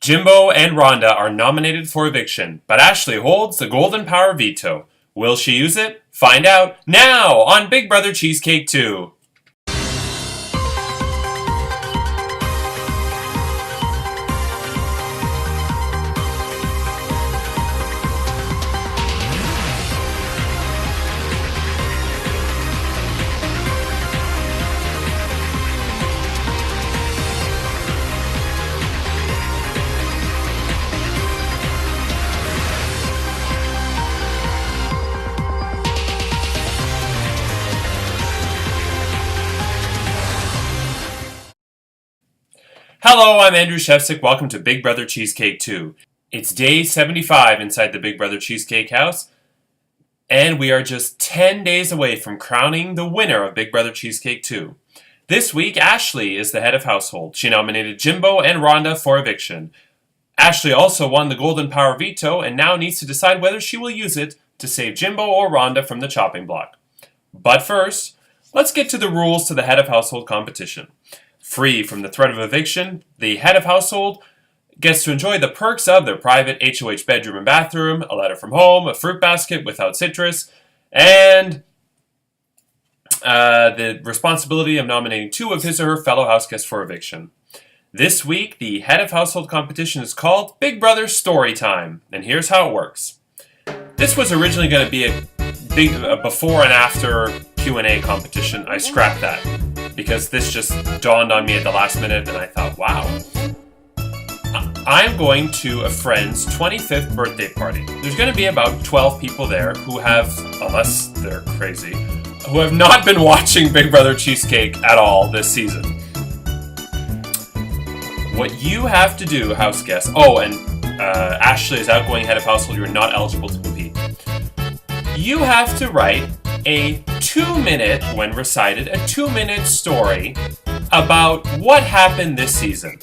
Jimbo and Rhonda are nominated for eviction, but Ashley holds the golden power veto. Will she use it? Find out now on Big Brother Cheesecake 2. Hello, I'm Andrew Shevsik. Welcome to Big Brother Cheesecake 2. It's day 75 inside the Big Brother Cheesecake house, and we are just 10 days away from crowning the winner of Big Brother Cheesecake 2. This week, Ashley is the head of household. She nominated Jimbo and Rhonda for eviction. Ashley also won the golden power veto and now needs to decide whether she will use it to save Jimbo or Rhonda from the chopping block. But first, let's get to the rules to the head of household competition. Free from the threat of eviction, the head of household gets to enjoy the perks of their private HOH bedroom and bathroom, a letter from home, a fruit basket without citrus, and the responsibility of nominating two of his or her fellow house guests for eviction. This week, the head of household competition is called Big Brother Story Time, and here's how it works. This was originally going to be a big before and after Q&A competition. I scrapped that because this just dawned on me at the last minute, and I thought, wow. I'm going to a friend's 25th birthday party. There's going to be about 12 people there who have, unless they're crazy, who have not been watching Big Brother Cheesecake at all this season. What you have to do, house guests, Ashley is outgoing head of household, you're not eligible to compete. You have to write a 2-minute, when recited, a 2-minute story about what happened this season.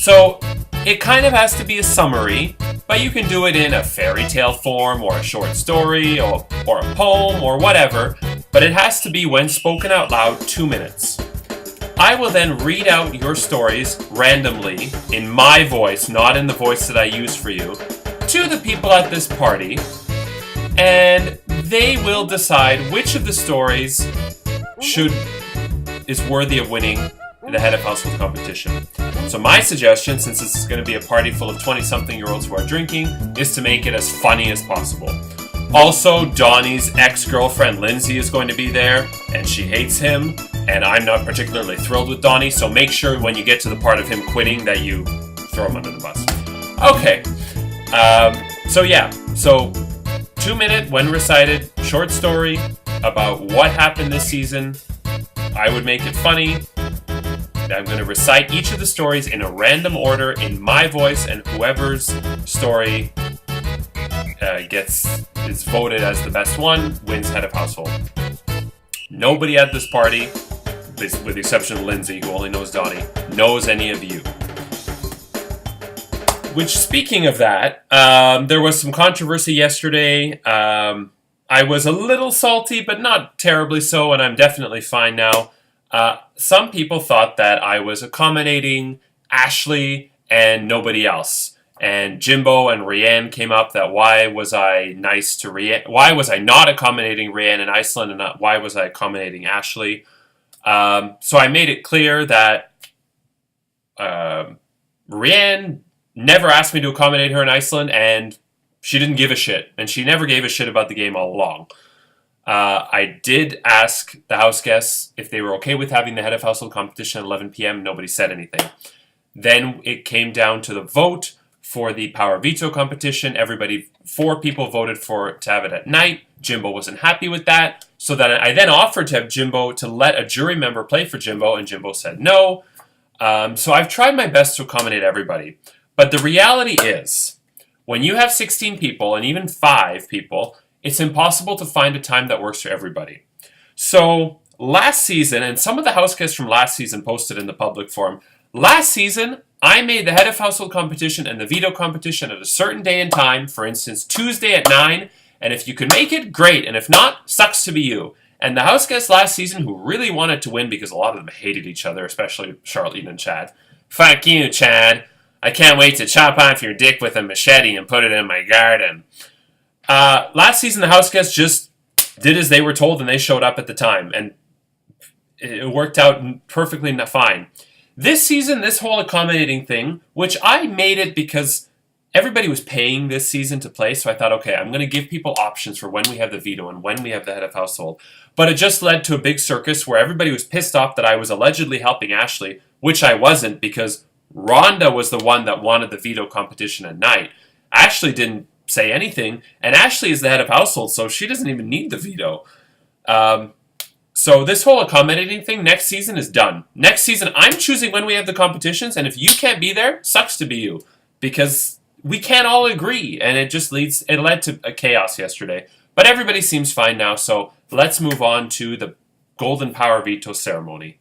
So, it kind of has to be a summary, but you can do it in a fairy tale form, or a short story, or a poem, or whatever, but it has to be, when spoken out loud, 2 minutes. I will then read out your stories randomly, in my voice, not in the voice that I use for you, to the people at this party, and they will decide which of the stories is worthy of winning the head of household competition. So my suggestion, since this is going to be a party full of 20-something-year-olds who are drinking, is to make it as funny as possible. Also, Donnie's ex-girlfriend Lindsay is going to be there, and she hates him, and I'm not particularly thrilled with Donnie, so make sure when you get to the part of him quitting that you throw him under the bus. Okay, so 2-minute, when recited, short story about what happened this season. I would make it funny. I'm going to recite each of the stories in a random order in my voice, and whoever's story is voted as the best one wins head of household. Nobody at this party, with the exception of Lindsay, who only knows Donnie, knows any of you. Which, speaking of that, there was some controversy yesterday. I was a little salty, but not terribly so, and I'm definitely fine now. Some people thought that I was accommodating Ashley and nobody else. And Jimbo and Rianne came up that why was I nice to Rianne? Why was I not accommodating Rianne in Iceland, and why was I accommodating Ashley? So I made it clear that Rianne never asked me to accommodate her in Iceland, and she didn't give a shit. And she never gave a shit about the game all along. I did ask the house guests if they were okay with having the head of household competition at 11 p.m. Nobody said anything. Then it came down to the vote for the power veto competition. 4 people voted to have it at night. Jimbo wasn't happy with that. So then I then offered to have Jimbo, to let a jury member play for Jimbo, and Jimbo said no. So I've tried my best to accommodate everybody. But the reality is, when you have 16 people, and even 5 people, it's impossible to find a time that works for everybody. So last season, and some of the house guests from last season posted in the public forum, last season, I made the head of household competition and the veto competition at a certain day and time, for instance, Tuesday at 9, and if you can make it, great, and if not, sucks to be you. And the house guests last season, who really wanted to win because a lot of them hated each other, especially Charlene and Chad. Fuck you, Chad. I can't wait to chop off your dick with a machete and put it in my garden. Last season, the house guests just did as they were told, and they showed up at the time, and it worked out perfectly fine. This season, this whole accommodating thing, which I made it because everybody was paying this season to play, so I thought, okay, I'm going to give people options for when we have the veto and when we have the head of household. But it just led to a big circus where everybody was pissed off that I was allegedly helping Ashley, which I wasn't, because Rhonda was the one that wanted the veto competition at night. Ashley didn't say anything, and Ashley is the head of household, so she doesn't even need the veto. So this whole accommodating thing next season is done. Next season, I'm choosing when we have the competitions, and if you can't be there, sucks to be you, because we can't all agree, and it led to a chaos yesterday. But everybody seems fine now, so let's move on to the Golden Power Veto ceremony.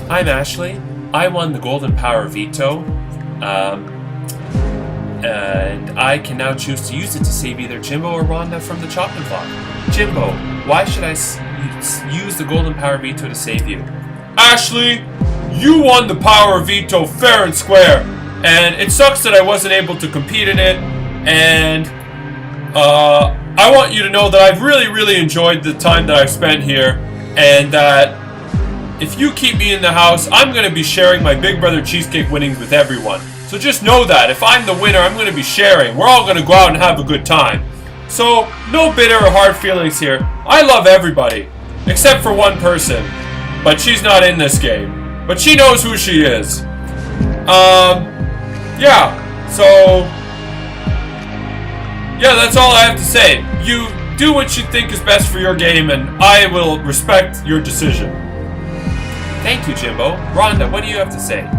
I'm Ashley. I won the Golden Power Veto, and I can now choose to use it to save either Jimbo or Rhonda from the chopping block. Jimbo, why should I use the Golden Power Veto to save you? Ashley, you won the Power Veto fair and square, and it sucks that I wasn't able to compete in it, and I want you to know that I've really, really enjoyed the time that I've spent here, and that if you keep me in the house, I'm going to be sharing my Big Brother Cheesecake winnings with everyone. So just know that if I'm the winner, I'm going to be sharing. We're all going to go out and have a good time. So no bitter or hard feelings here. I love everybody, except for one person, but she's not in this game. But she knows who she is. Yeah, that's all I have to say. You do what you think is best for your game, and I will respect your decision. Thank you, Jimbo. Rhonda, what do you have to say?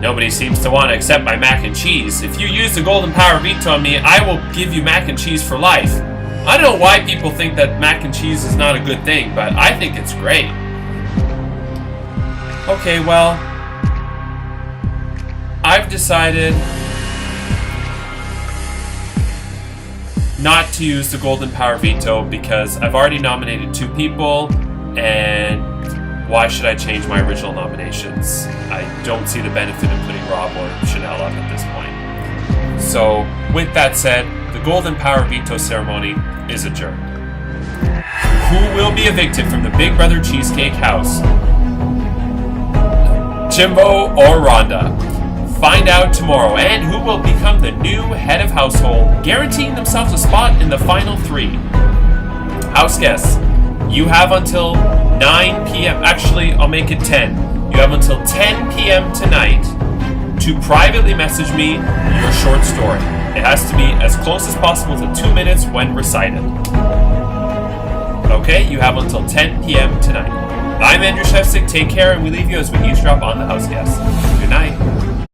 Nobody seems to want to accept my mac and cheese. If you use the Golden Power Veto on me, I will give you mac and cheese for life. I don't know why people think that mac and cheese is not a good thing, but I think it's great. Okay, well, I've decided not to use the Golden Power Veto because I've already nominated 2 people, and why should I change my original nominations? I don't see the benefit of putting Rob or Chanel up at this point. So, with that said, the Golden Power Veto ceremony is adjourned. Who will be evicted from the Big Brother Cheesecake house? Jimbo or Rhonda? Find out tomorrow. And who will become the new head of household, guaranteeing themselves a spot in the final 3? House guests, you have until 9 p.m. Actually, I'll make it 10. You have until 10 p.m. tonight to privately message me your short story. It has to be as close as possible to 2 minutes when recited. Okay, you have until 10 p.m. tonight. I'm Andrew Shevsik. Take care, and we leave you as we eavesdrop on the house guests. Good night.